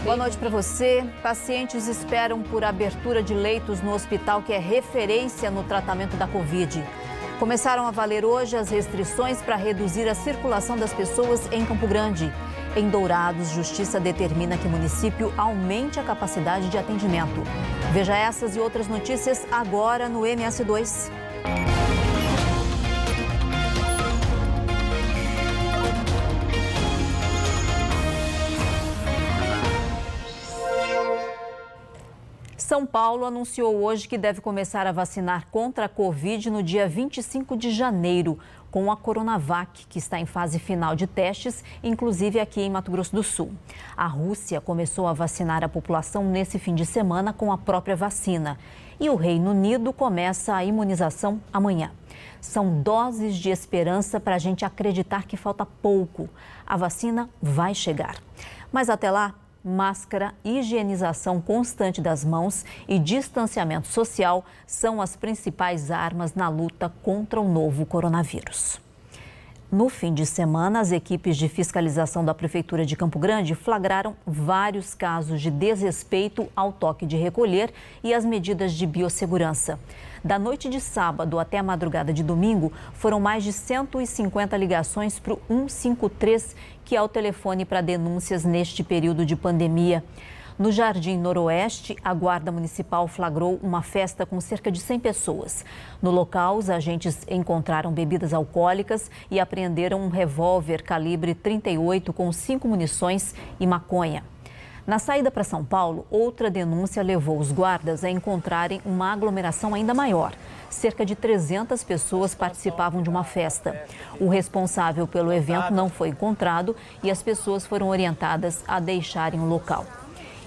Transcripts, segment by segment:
Boa noite para você. Pacientes esperam por abertura de leitos no hospital que é referência no tratamento da Covid. Começaram a valer hoje as restrições para reduzir a circulação das pessoas em Campo Grande. Em Dourados, Justiça determina que o município aumente a capacidade de atendimento. Veja essas e outras notícias agora no MS2. São Paulo anunciou hoje que deve começar a vacinar contra a Covid no dia 25 de janeiro, com a Coronavac, que está em fase final de testes, inclusive aqui em Mato Grosso do Sul. A Rússia começou a vacinar a população nesse fim de semana com a própria vacina. E o Reino Unido começa a imunização amanhã. São doses de esperança para a gente acreditar que falta pouco. A vacina vai chegar. Mas até lá, máscara, higienização constante das mãos e distanciamento social são as principais armas na luta contra o novo coronavírus. No fim de semana, as equipes de fiscalização da Prefeitura de Campo Grande flagraram vários casos de desrespeito ao toque de recolher e às medidas de biossegurança. Da noite de sábado até a madrugada de domingo, foram mais de 150 ligações para o 153, que é o telefone para denúncias neste período de pandemia. No Jardim Noroeste, a Guarda Municipal flagrou uma festa com cerca de 100 pessoas. No local, os agentes encontraram bebidas alcoólicas e apreenderam um revólver calibre 38 com 5 munições e maconha. Na saída para São Paulo, outra denúncia levou os guardas a encontrarem uma aglomeração ainda maior. Cerca de 300 pessoas participavam de uma festa. O responsável pelo evento não foi encontrado e as pessoas foram orientadas a deixarem o local.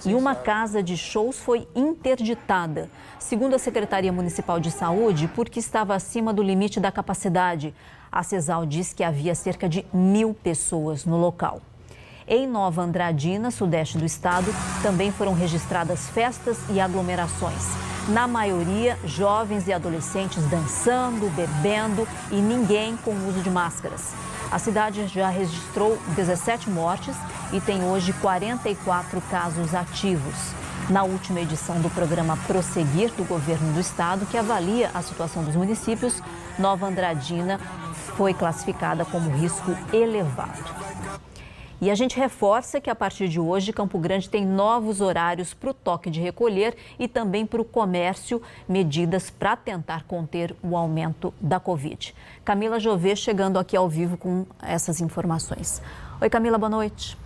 E uma casa de shows foi interditada, segundo a Secretaria Municipal de Saúde, porque estava acima do limite da capacidade. A CESAL diz que havia cerca de 1.000 pessoas no local. Em Nova Andradina, sudeste do estado, também foram registradas festas e aglomerações. Na maioria, jovens e adolescentes dançando, bebendo e ninguém com uso de máscaras. A cidade já registrou 17 mortes e tem hoje 44 casos ativos. Na última edição do programa Prosseguir do governo do estado, que avalia a situação dos municípios, Nova Andradina foi classificada como risco elevado. E a gente reforça que a partir de hoje, Campo Grande tem novos horários para o toque de recolher e também para o comércio, medidas para tentar conter o aumento da Covid. Camila Jovê chegando aqui ao vivo com essas informações. Oi, Camila, boa noite.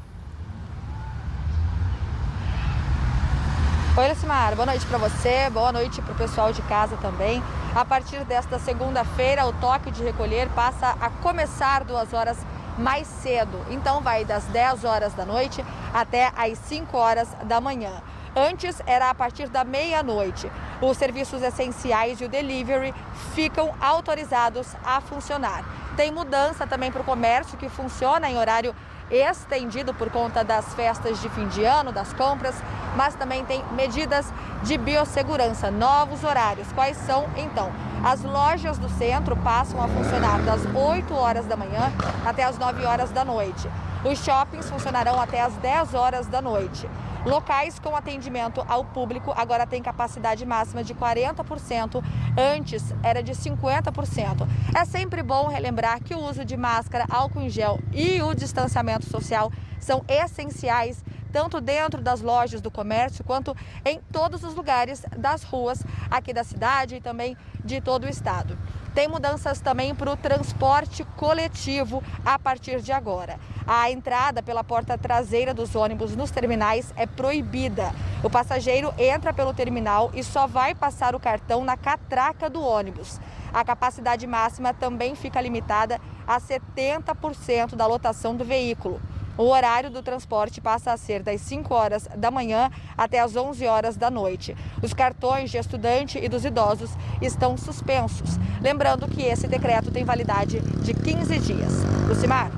Oi, Lucimar, boa noite para você, boa noite para o pessoal de casa também. A partir desta segunda-feira, o toque de recolher passa a começar 2 horas mais cedo, então vai das 10 horas da noite até às 5 horas da manhã. Antes era a partir da meia-noite. Os serviços essenciais e o delivery ficam autorizados a funcionar. Tem mudança também para o comércio, que funciona em horário estendido por conta das festas de fim de ano, das compras, mas também tem medidas de biossegurança, novos horários. Quais são, então? As lojas do centro passam a funcionar das 8 horas da manhã até as 9 horas da noite. Os shoppings funcionarão até as 10 horas da noite. Locais com atendimento ao público agora tem capacidade máxima de 40%, antes era de 50%. É sempre bom relembrar que o uso de máscara, álcool em gel e o distanciamento social são essenciais, tanto dentro das lojas do comércio quanto em todos os lugares das ruas aqui da cidade e também de todo o estado. Tem mudanças também para o transporte coletivo a partir de agora. A entrada pela porta traseira dos ônibus nos terminais é proibida. O passageiro entra pelo terminal e só vai passar o cartão na catraca do ônibus. A capacidade máxima também fica limitada a 70% da lotação do veículo. O horário do transporte passa a ser das 5 horas da manhã até as 11 horas da noite. Os cartões de estudante e dos idosos estão suspensos. Lembrando que esse decreto tem validade de 15 dias. Lucimar.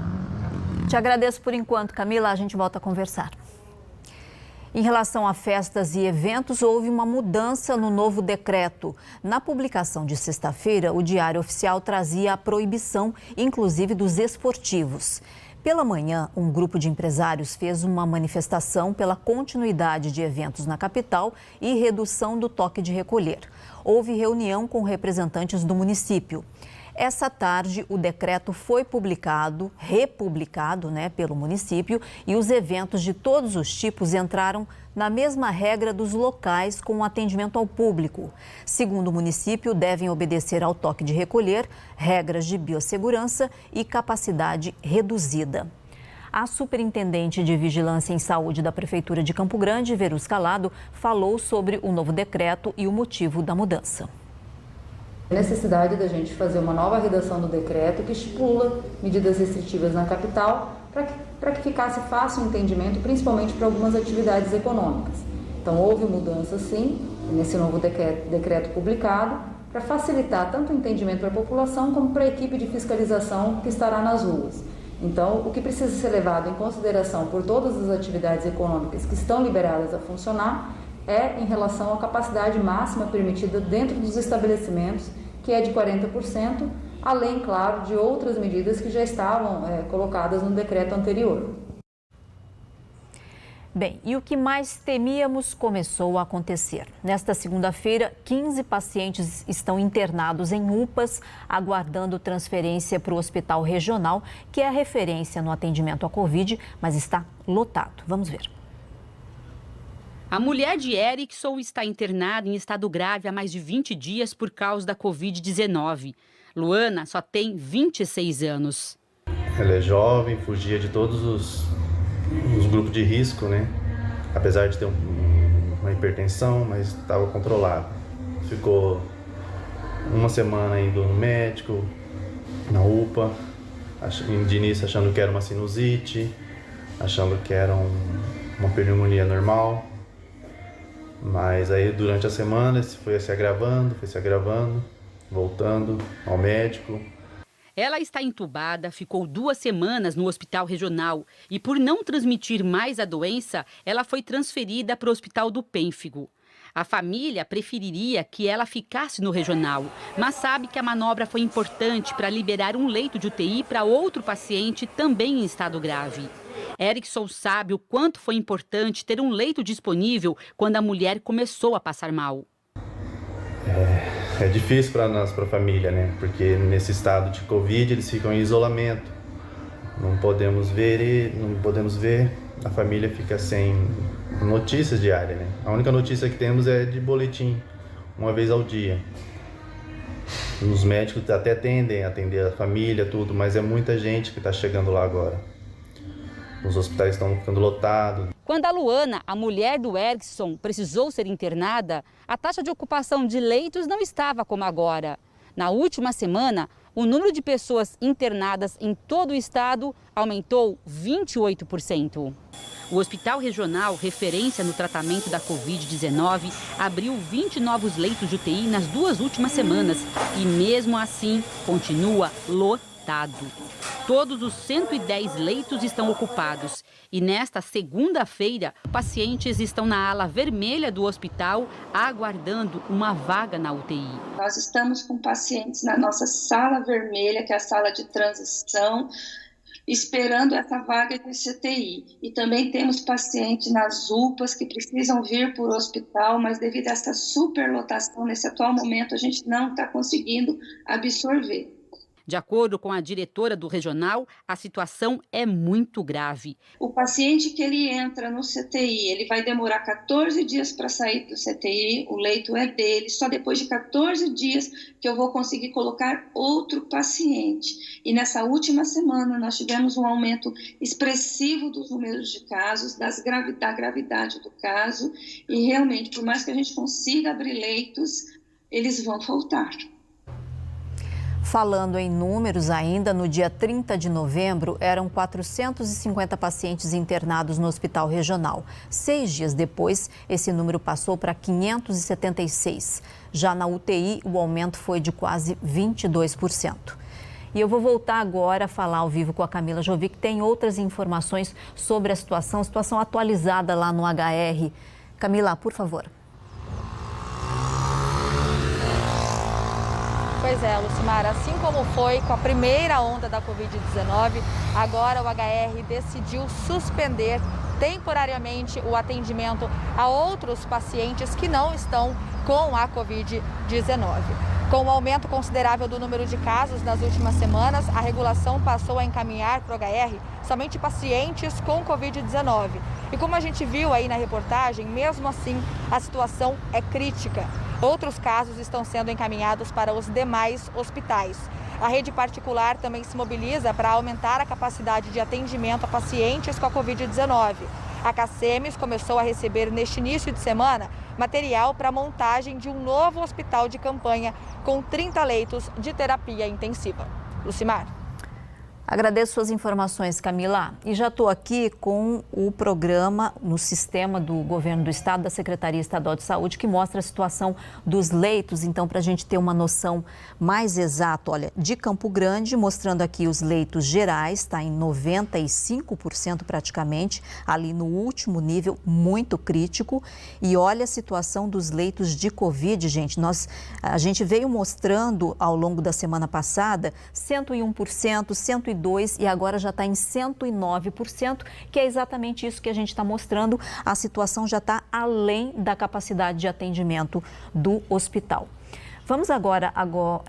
Te agradeço por enquanto, Camila. A gente volta a conversar. Em relação a festas e eventos, houve uma mudança no novo decreto. Na publicação de sexta-feira, o Diário Oficial trazia a proibição, inclusive dos esportivos. Pela manhã, um grupo de empresários fez uma manifestação pela continuidade de eventos na capital e redução do toque de recolher. Houve reunião com representantes do município. Essa tarde, o decreto foi republicado pelo município, e os eventos de todos os tipos entraram na mesma regra dos locais com atendimento ao público. Segundo o município, devem obedecer ao toque de recolher, regras de biossegurança e capacidade reduzida. A superintendente de Vigilância em Saúde da Prefeitura de Campo Grande, Verus Calado, falou sobre o novo decreto e o motivo da mudança. A necessidade da gente fazer uma nova redação do decreto que estipula medidas restritivas na capital para que ficasse fácil o entendimento, principalmente para algumas atividades econômicas. Então, houve mudança, sim, nesse novo decreto publicado, para facilitar tanto o entendimento para a população como para a equipe de fiscalização que estará nas ruas. Então, o que precisa ser levado em consideração por todas as atividades econômicas que estão liberadas a funcionar é em relação à capacidade máxima permitida dentro dos estabelecimentos, que é de 40%, além, claro, de outras medidas que já estavam colocadas no decreto anterior. Bem, e o que mais temíamos começou a acontecer. Nesta segunda-feira, 15 pacientes estão internados em UPAs, aguardando transferência para o Hospital Regional, que é a referência no atendimento à Covid, mas está lotado. Vamos ver. A mulher de Erickson está internada em estado grave há mais de 20 dias por causa da Covid-19. Luana só tem 26 anos. Ela é jovem, fugia de todos os grupos de risco, né? Apesar de ter uma hipertensão, mas estava controlada. Ficou uma semana indo no médico, na UPA, de início achando que era uma sinusite, achando que era uma pneumonia normal. Mas aí durante a semana foi se agravando, voltando ao médico. Ela está entubada, ficou 2 semanas no Hospital Regional e, por não transmitir mais a doença, ela foi transferida para o Hospital do Pênfigo. A família preferiria que ela ficasse no Regional, mas sabe que a manobra foi importante para liberar um leito de UTI para outro paciente também em estado grave. Erickson sabe o quanto foi importante ter um leito disponível quando a mulher começou a passar mal. É difícil para nós, para a família, né? Porque nesse estado de Covid eles ficam em isolamento. Não podemos ver, a família fica sem notícias diárias, né? A única notícia que temos é de boletim, uma vez ao dia. Os médicos até tendem a atender a família, tudo, mas é muita gente que está chegando lá agora. Os hospitais estão ficando lotados. Quando a Luana, a mulher do Erickson, precisou ser internada, a taxa de ocupação de leitos não estava como agora. Na última semana, o número de pessoas internadas em todo o estado aumentou 28%. O Hospital Regional, referência no tratamento da Covid-19, abriu 20 novos leitos de UTI nas 2 últimas semanas e, mesmo assim, continua lotado. Todos os 110 leitos estão ocupados e nesta segunda-feira, pacientes estão na ala vermelha do hospital aguardando uma vaga na UTI. Nós estamos com pacientes na nossa sala vermelha, que é a sala de transição, esperando essa vaga de CTI. E também temos pacientes nas UPAs que precisam vir para o hospital, mas devido a essa superlotação, nesse atual momento, a gente não está conseguindo absorver. De acordo com a diretora do regional, a situação é muito grave. O paciente que ele entra no CTI, ele vai demorar 14 dias para sair do CTI, o leito é dele, só depois de 14 dias que eu vou conseguir colocar outro paciente. E nessa última semana nós tivemos um aumento expressivo dos números de casos, da gravidade do caso, e realmente, por mais que a gente consiga abrir leitos, eles vão faltar. Falando em números ainda, no dia 30 de novembro, eram 450 pacientes internados no Hospital Regional. 6 dias depois, esse número passou para 576. Já na UTI, o aumento foi de quase 22%. E eu vou voltar agora a falar ao vivo com a Camila Jovic, que tem outras informações sobre a situação atualizada lá no HR. Camila, por favor. Pois é, Lucimar, assim como foi com a primeira onda da Covid-19, agora o HR decidiu suspender temporariamente o atendimento a outros pacientes que não estão com a Covid-19. Com o aumento considerável do número de casos nas últimas semanas, a regulação passou a encaminhar para o HR somente pacientes com Covid-19. E como a gente viu aí na reportagem, mesmo assim, a situação é crítica. Outros casos estão sendo encaminhados para os demais hospitais. A rede particular também se mobiliza para aumentar a capacidade de atendimento a pacientes com a Covid-19. A Cacemes começou a receber neste início de semana material para a montagem de um novo hospital de campanha com 30 leitos de terapia intensiva. Lucimar. Agradeço suas informações, Camila. E já estou aqui com o programa no sistema do Governo do Estado, da Secretaria Estadual de Saúde, que mostra a situação dos leitos. Então, para a gente ter uma noção mais exata, olha, de Campo Grande, mostrando aqui os leitos gerais, está em 95% praticamente, ali no último nível, muito crítico. E olha a situação dos leitos de Covid, gente. A gente veio mostrando ao longo da semana passada 101%, 102% e agora já está em 109%, que é exatamente isso que a gente está mostrando. A situação já está além da capacidade de atendimento do hospital. Vamos agora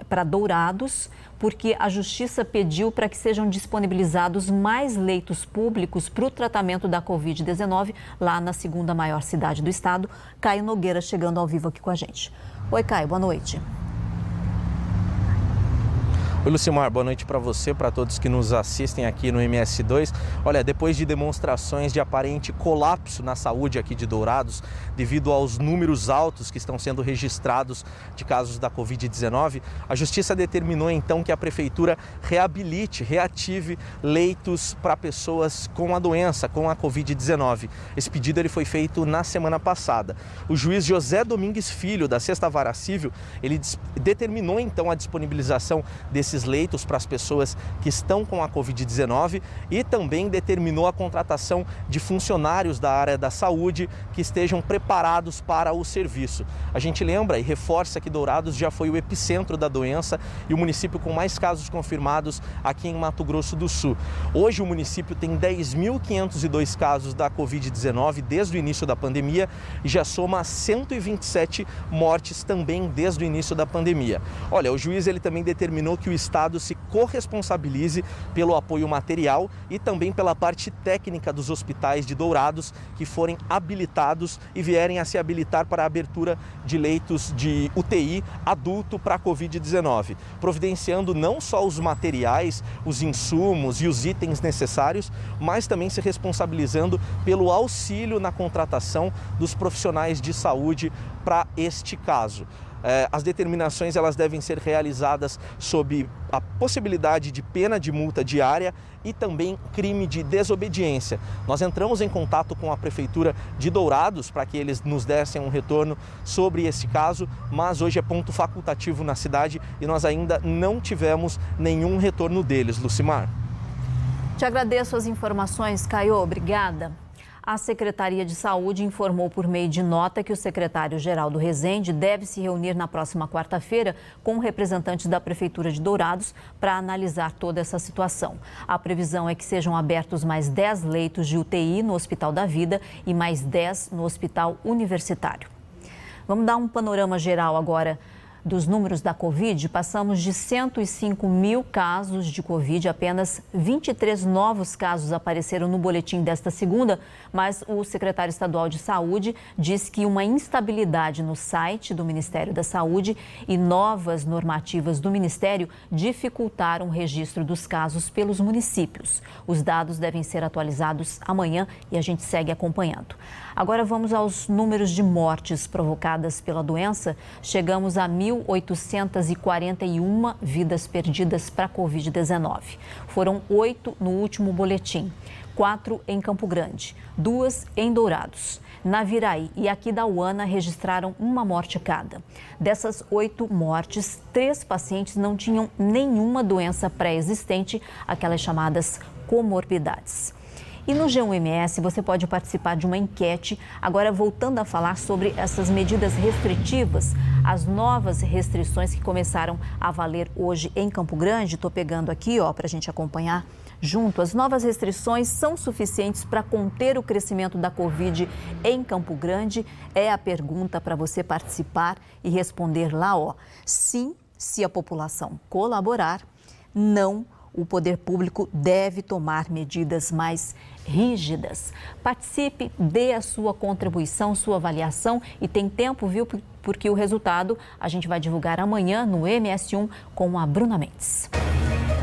para Dourados, porque a Justiça pediu para que sejam disponibilizados mais leitos públicos para o tratamento da Covid-19 lá na segunda maior cidade do estado. Caio Nogueira chegando ao vivo aqui com a gente. Oi, Caio, boa noite. Oi, Lucimar, boa noite para você, para todos que nos assistem aqui no MS2. Olha, depois de demonstrações de aparente colapso na saúde aqui de Dourados, devido aos números altos que estão sendo registrados de casos da Covid-19, a Justiça determinou então que a Prefeitura reative leitos para pessoas com a doença, com a Covid-19. Esse pedido ele foi feito na semana passada. O juiz José Domingues Filho, da 6ª Vara Civil, ele determinou então a disponibilização desses leitos para as pessoas que estão com a Covid-19 e também determinou a contratação de funcionários da área da saúde que estejam preparados para o serviço. A gente lembra e reforça que Dourados já foi o epicentro da doença e o município com mais casos confirmados aqui em Mato Grosso do Sul. Hoje o município tem 10.502 casos da Covid-19 desde o início da pandemia e já soma 127 mortes também desde o início da pandemia. Olha, o juiz ele também determinou que o Estado se corresponsabilize pelo apoio material e também pela parte técnica dos hospitais de Dourados que forem habilitados e vierem a se habilitar para a abertura de leitos de UTI adulto para a Covid-19, providenciando não só os materiais, os insumos e os itens necessários, mas também se responsabilizando pelo auxílio na contratação dos profissionais de saúde para este caso. As determinações elas devem ser realizadas sob a possibilidade de pena de multa diária e também crime de desobediência. Nós entramos em contato com a Prefeitura de Dourados para que eles nos dessem um retorno sobre esse caso, mas hoje é ponto facultativo na cidade e nós ainda não tivemos nenhum retorno deles, Lucimar. Te agradeço as informações, Caio. Obrigada. A Secretaria de Saúde informou por meio de nota que o secretário Geraldo Rezende deve se reunir na próxima quarta-feira com representantes da Prefeitura de Dourados para analisar toda essa situação. A previsão é que sejam abertos mais 10 leitos de UTI no Hospital da Vida e mais 10 no Hospital Universitário. Vamos dar um panorama geral agora dos números da Covid. Passamos de 105 mil casos de Covid, apenas 23 novos casos apareceram no boletim desta segunda, mas o secretário estadual de Saúde diz que uma instabilidade no site do Ministério da Saúde e novas normativas do Ministério dificultaram o registro dos casos pelos municípios. Os dados devem ser atualizados amanhã e a gente segue acompanhando. Agora vamos aos números de mortes provocadas pela doença. Chegamos a 1.841 vidas perdidas para a Covid-19. Foram 8 no último boletim, 4 em Campo Grande, 2 em Dourados. Naviraí e Aquidauana registraram uma morte cada. Dessas 8 mortes, 3 pacientes não tinham nenhuma doença pré-existente, aquelas chamadas comorbidades. E no G1MS você pode participar de uma enquete, agora voltando a falar sobre essas medidas restritivas, as novas restrições que começaram a valer hoje em Campo Grande. Estou pegando aqui, para a gente acompanhar junto. As novas restrições são suficientes para conter o crescimento da Covid em Campo Grande? É a pergunta para você participar e responder lá, sim, se a população colaborar, não, o poder público deve tomar medidas mais rígidas. Participe, dê a sua contribuição, sua avaliação e tem tempo, viu? Porque o resultado a gente vai divulgar amanhã no MS1 com a Bruna Mendes.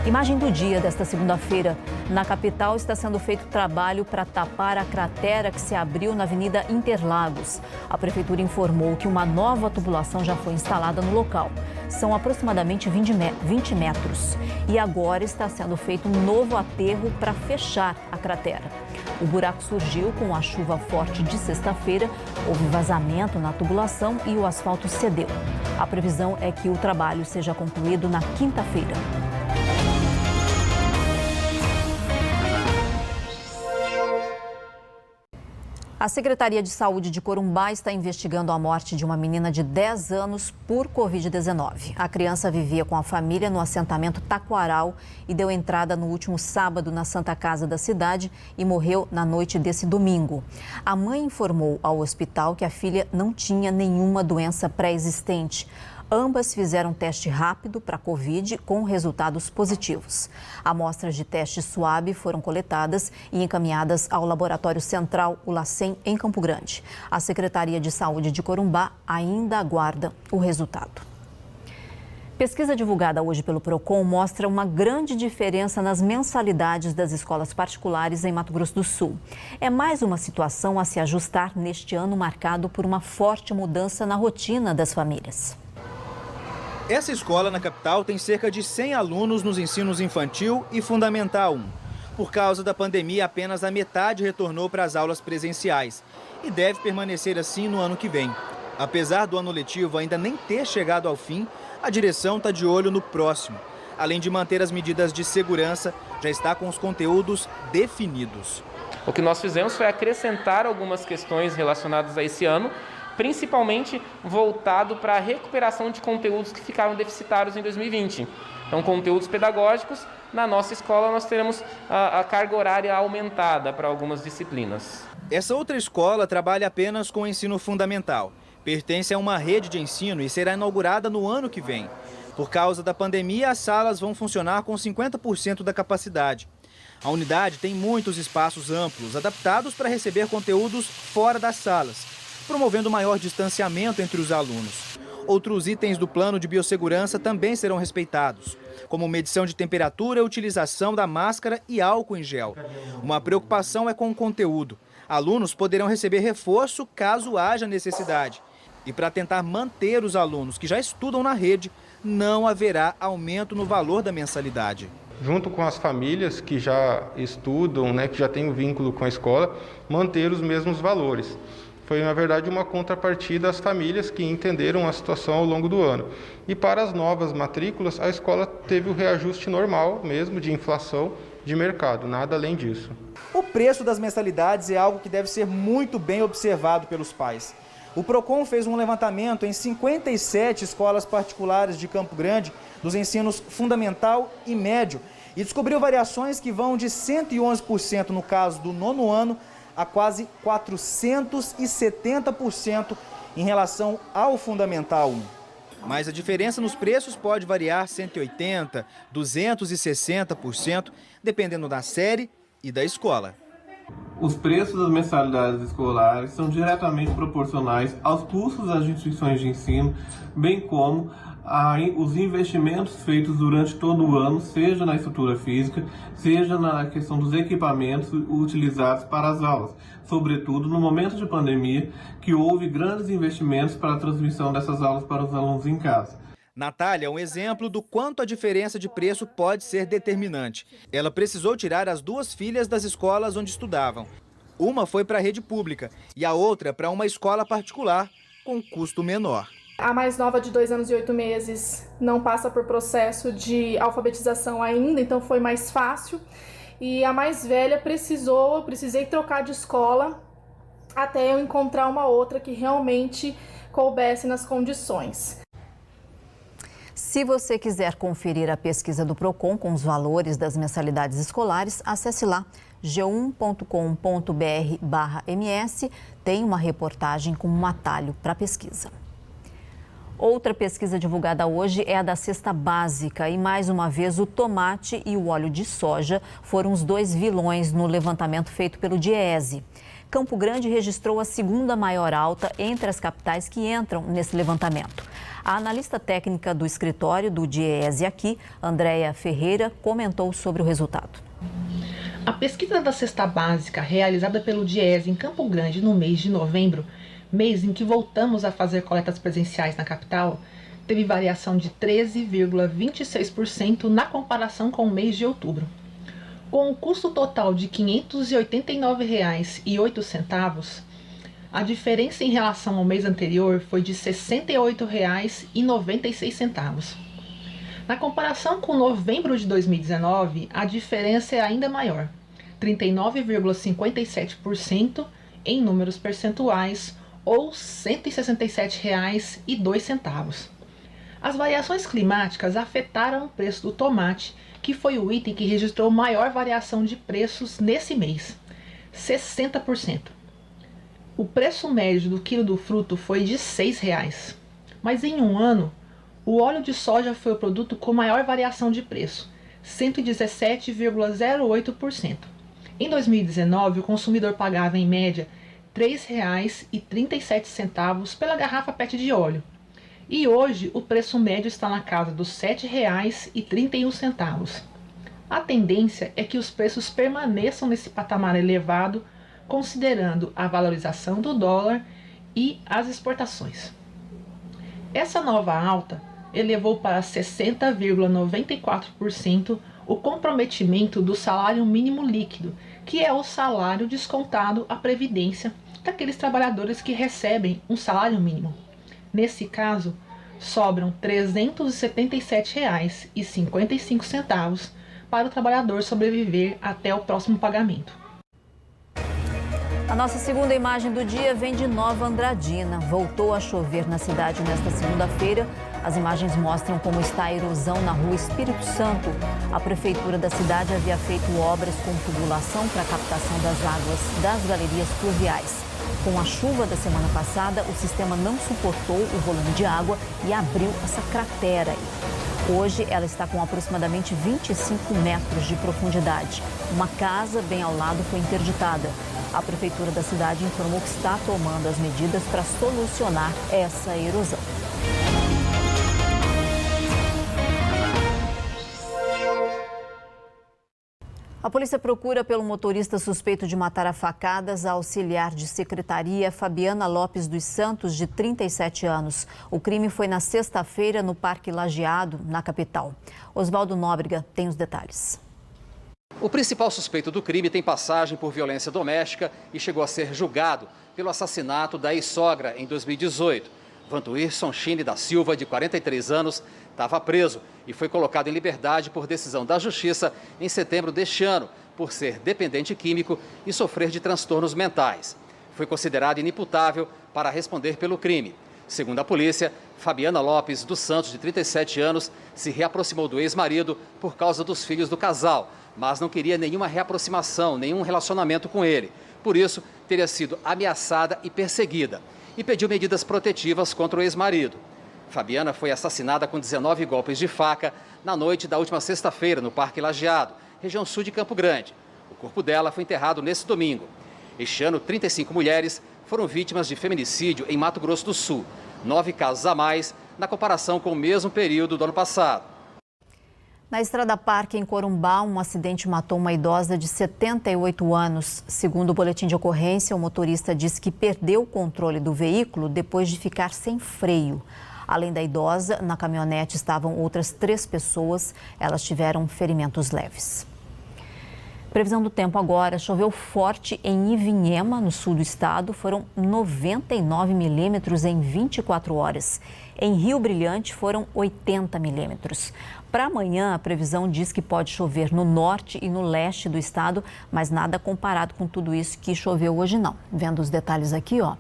Imagem do dia desta segunda-feira. Na capital está sendo feito trabalho para tapar a cratera que se abriu na Avenida Interlagos. A prefeitura informou que uma nova tubulação já foi instalada no local. São aproximadamente 20 metros. E agora está sendo feito um novo aterro para fechar a cratera. O buraco surgiu com a chuva forte de sexta-feira, houve vazamento na tubulação e o asfalto cedeu. A previsão é que o trabalho seja concluído na quinta-feira. A Secretaria de Saúde de Corumbá está investigando a morte de uma menina de 10 anos por Covid-19. A criança vivia com a família no assentamento Taquaral e deu entrada no último sábado na Santa Casa da cidade e morreu na noite desse domingo. A mãe informou ao hospital que a filha não tinha nenhuma doença pré-existente. Ambas fizeram teste rápido para Covid com resultados positivos. Amostras de teste suave foram coletadas e encaminhadas ao Laboratório Central, o LACEN, em Campo Grande. A Secretaria de Saúde de Corumbá ainda aguarda o resultado. Pesquisa divulgada hoje pelo Procon mostra uma grande diferença nas mensalidades das escolas particulares em Mato Grosso do Sul. É mais uma situação a se ajustar neste ano marcado por uma forte mudança na rotina das famílias. Essa escola na capital tem cerca de 100 alunos nos ensinos infantil e fundamental 1. Por causa da pandemia, apenas a metade retornou para as aulas presenciais e deve permanecer assim no ano que vem. Apesar do ano letivo ainda nem ter chegado ao fim, a direção está de olho no próximo. Além de manter as medidas de segurança, já está com os conteúdos definidos. O que nós fizemos foi acrescentar algumas questões relacionadas a esse ano, principalmente voltado para a recuperação de conteúdos que ficaram deficitários em 2020. Então, conteúdos pedagógicos, na nossa escola nós teremos a carga horária aumentada para algumas disciplinas. Essa outra escola trabalha apenas com o ensino fundamental. Pertence a uma rede de ensino e será inaugurada no ano que vem. Por causa da pandemia, as salas vão funcionar com 50% da capacidade. A unidade tem muitos espaços amplos, adaptados para receber conteúdos fora das salas, promovendo maior distanciamento entre os alunos. Outros itens do plano de biossegurança também serão respeitados, como medição de temperatura, utilização da máscara e álcool em gel. Uma preocupação é com o conteúdo. Alunos poderão receber reforço caso haja necessidade. E para tentar manter os alunos que já estudam na rede, não haverá aumento no valor da mensalidade. Junto com as famílias que já estudam, que já têm um vínculo com a escola, manter os mesmos valores. Foi, na verdade, uma contrapartida às famílias que entenderam a situação ao longo do ano. E para as novas matrículas, a escola teve o reajuste normal mesmo de inflação de mercado, nada além disso. O preço das mensalidades é algo que deve ser muito bem observado pelos pais. O Procon fez um levantamento em 57 escolas particulares de Campo Grande, dos ensinos fundamental e médio, e descobriu variações que vão de 111% no caso do 9º ano, a quase 470% em relação ao Fundamental 1. Mas a diferença nos preços pode variar 180%, 260%, dependendo da série e da escola. Os preços das mensalidades escolares são diretamente proporcionais aos custos das instituições de ensino, bem como os investimentos feitos durante todo o ano, seja na estrutura física, seja na questão dos equipamentos utilizados para as aulas. Sobretudo no momento de pandemia, que houve grandes investimentos para a transmissão dessas aulas para os alunos em casa. Natália é um exemplo do quanto a diferença de preço pode ser determinante. Ela precisou tirar as 2 filhas das escolas onde estudavam. Uma foi para a rede pública e a outra para uma escola particular com custo menor. A mais nova, de 2 anos e 8 meses, não passa por processo de alfabetização ainda, então foi mais fácil. e a mais velha precisei trocar de escola até eu encontrar uma outra que realmente coubesse nas condições. Se você quiser conferir a pesquisa do Procon com os valores das mensalidades escolares, acesse lá g1.com.br/ms, tem uma reportagem com um atalho para a pesquisa. Outra pesquisa divulgada hoje é a da cesta básica e, mais uma vez, o tomate e o óleo de soja foram os dois vilões no levantamento feito pelo Diese. Campo Grande registrou a segunda maior alta entre as capitais que entram nesse levantamento. A analista técnica do escritório do Diese aqui, Andréia Ferreira, comentou sobre o resultado. A pesquisa da cesta básica realizada pelo Diese em Campo Grande no mês de novembro, mês em que voltamos a fazer coletas presenciais na capital, teve variação de 13,26% na comparação com o mês de outubro. Com um custo total de R$ 589,08, a diferença em relação ao mês anterior foi de R$ 68,96. Na comparação com novembro de 2019, a diferença é ainda maior, 39,57% em números percentuais, ou R$ 167,02. As variações climáticas afetaram o preço do tomate, que foi o item que registrou maior variação de preços nesse mês, 60%. O preço médio do quilo do fruto foi de R$ 6,00, mas em um ano, o óleo de soja foi o produto com maior variação de preço, 117,08%. Em 2019, o consumidor pagava em média R$ 3,37 pela garrafa PET de óleo. E hoje o preço médio está na casa dos R$ 7,31. A tendência é que os preços permaneçam nesse patamar elevado, considerando a valorização do dólar e as exportações. Essa nova alta elevou para 60,94% o comprometimento do salário mínimo líquido, que é o salário descontado à previdência daqueles trabalhadores que recebem um salário mínimo. Nesse caso, sobram R$ 377,55 para o trabalhador sobreviver até o próximo pagamento. A nossa segunda imagem do dia vem de Nova Andradina. Voltou a chover na cidade nesta segunda-feira. As imagens mostram como está a erosão na rua Espírito Santo. A prefeitura da cidade havia feito obras com tubulação para a captação das águas das galerias pluviais. Com a chuva da semana passada, o sistema não suportou o volume de água e abriu essa cratera aí. Hoje, ela está com aproximadamente 25 metros de profundidade. Uma casa bem ao lado foi interditada. A prefeitura da cidade informou que está tomando as medidas para solucionar essa erosão. A polícia procura pelo motorista suspeito de matar a facadas a auxiliar de secretaria Fabiana Lopes dos Santos, de 37 anos. O crime foi na sexta-feira no Parque Lajeado, na capital. Oswaldo Nóbrega tem os detalhes. O principal suspeito do crime tem passagem por violência doméstica e chegou a ser julgado pelo assassinato da ex-sogra em 2018. Vantuir Sonchine da Silva, de 43 anos, estava preso e foi colocado em liberdade por decisão da Justiça em setembro deste ano, por ser dependente químico e sofrer de transtornos mentais. Foi considerado inimputável para responder pelo crime. Segundo a polícia, Fabiana Lopes dos Santos, de 37 anos, se reaproximou do ex-marido por causa dos filhos do casal, mas não queria nenhuma reaproximação, nenhum relacionamento com ele. Por isso, teria sido ameaçada e perseguida e pediu medidas protetivas contra o ex-marido. Fabiana foi assassinada com 19 golpes de faca na noite da última sexta-feira no Parque Lajeado, região sul de Campo Grande. O corpo dela foi enterrado nesse domingo. Este ano, 35 mulheres foram vítimas de feminicídio em Mato Grosso do Sul, 9 casos a mais na comparação com o mesmo período do ano passado. Na Estrada Parque, em Corumbá, um acidente matou uma idosa de 78 anos. Segundo o boletim de ocorrência, o motorista disse que perdeu o controle do veículo depois de ficar sem freio. Além da idosa, na caminhonete estavam outras 3 pessoas. Elas tiveram ferimentos leves. Previsão do tempo agora, choveu forte em Ivinhema, no sul do estado, foram 99 milímetros em 24 horas. Em Rio Brilhante foram 80 milímetros. Para amanhã, a previsão diz que pode chover no norte e no leste do estado, mas nada comparado com tudo isso que choveu hoje não. Vendo os detalhes aqui, ó.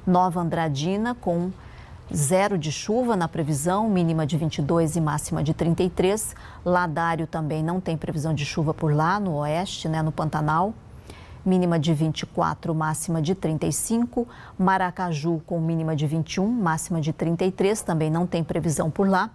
Nova Andradina com 0 de chuva na previsão, mínima de 22 e máxima de 33. Ladário também não tem previsão de chuva por lá, no oeste, no Pantanal. Mínima de 24, máxima de 35. Maracaju com mínima de 21, máxima de 33, também não tem previsão por lá.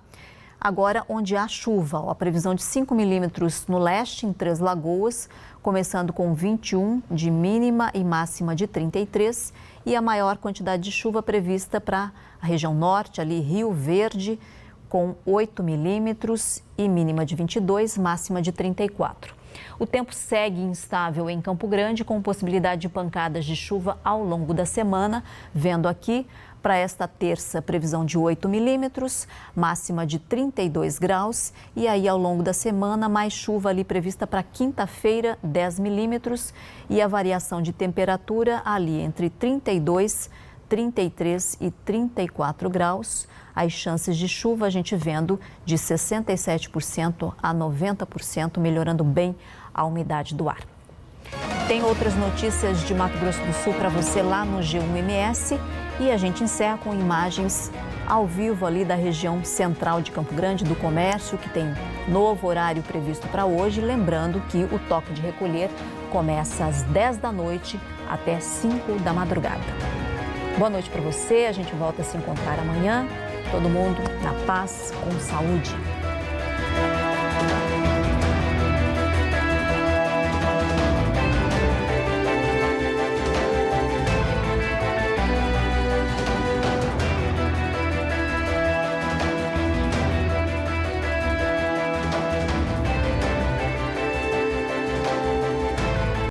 Agora, onde há chuva, a previsão de 5 milímetros no leste, em Três Lagoas, começando com 21 de mínima e máxima de 33. E a maior quantidade de chuva prevista para a região norte, ali Rio Verde, com 8 milímetros e mínima de 22, máxima de 34. O tempo segue instável em Campo Grande, com possibilidade de pancadas de chuva ao longo da semana. Vendo aqui, para esta terça, previsão de 8 milímetros, máxima de 32 graus. E aí, ao longo da semana, mais chuva ali prevista para quinta-feira, 10 milímetros. E a variação de temperatura ali entre 32, 33 e 34 graus. As chances de chuva a gente vendo de 67% a 90%, melhorando bem a umidade do ar. Tem outras notícias de Mato Grosso do Sul para você lá no G1MS e a gente encerra com imagens ao vivo ali da região central de Campo Grande, do comércio, que tem novo horário previsto para hoje. Lembrando que o toque de recolher começa às 10 da noite até 5 da madrugada. Boa noite para você, a gente volta a se encontrar amanhã. Todo mundo na paz, com saúde.